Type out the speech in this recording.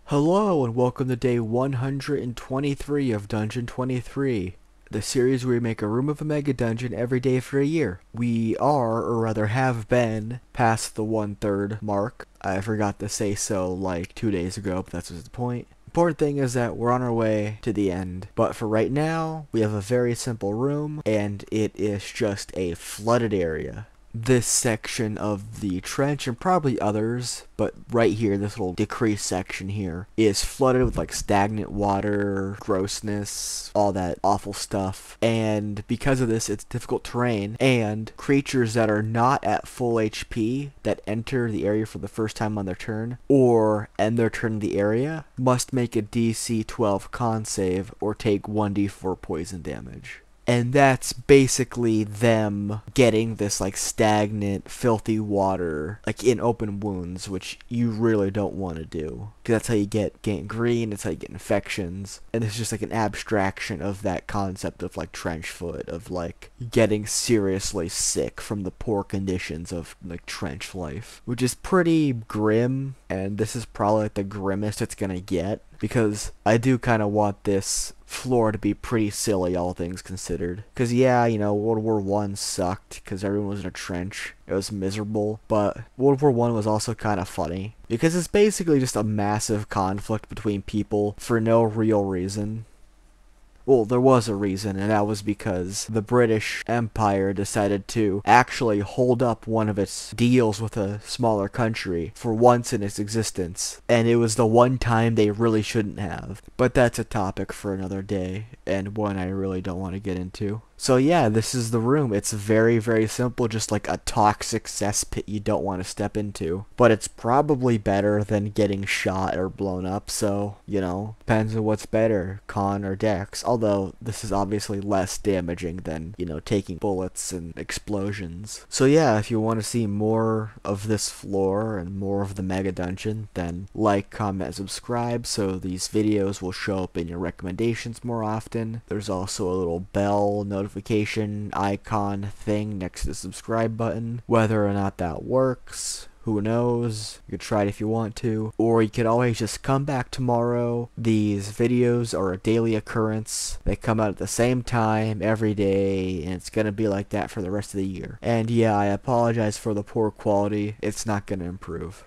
Hello and welcome to day 123 of Dungeon 23, the series where we make a room of a mega dungeon every day for a year. We are, or rather have been, past the 1/3 mark. I forgot to say so like 2 days ago, but that's the point. Important thing is that we're on our way to the end, but for right now, we have a very simple room, and it is just a flooded area. This section of the trench, and probably others, but right here, this little decreased section here, is flooded with like stagnant water, grossness, all that awful stuff. And because of this, it's difficult terrain, and creatures that are not at full HP that enter the area for the first time on their turn, or end their turn in the area, must make a DC 12 con save or take 1d4 poison damage. And that's basically them getting this like stagnant, filthy water like in open wounds, which you really don't want to do. Because that's how you get gangrene, that's how you get infections. And it's just like an abstraction of that concept of like trench foot, of like getting seriously sick from the poor conditions of like trench life. Which is pretty grim, and this is probably like the grimmest it's gonna get. Because I do kind of want this floor to be pretty silly, all things considered. Because yeah, you know, World War I sucked because everyone was in a trench. It was miserable. But World War I was also kind of funny. Because it's basically just a massive conflict between people for no real reason. Well, there was a reason, and that was because the British Empire decided to actually hold up one of its deals with a smaller country for once in its existence. And it was the one time they really shouldn't have. But that's a topic for another day, and one I really don't want to get into. So yeah, this is the room. It's very, very simple, just like a toxic cesspit you don't want to step into. But it's probably better than getting shot or blown up, so, you know, depends on what's better, con or dex. Although, this is obviously less damaging than, you know, taking bullets and explosions. So yeah, if you want to see more of this floor and more of the mega dungeon, then like, comment, subscribe so these videos will show up in your recommendations more often. There's also a little bell notification icon thing next to the subscribe button. Whether or not that works, who knows? You could try it if you want to. Or you could always just come back tomorrow. These videos are a daily occurrence. They come out at the same time every day, and it's gonna be like that for the rest of the year. And yeah, I apologize for the poor quality. It's not gonna improve.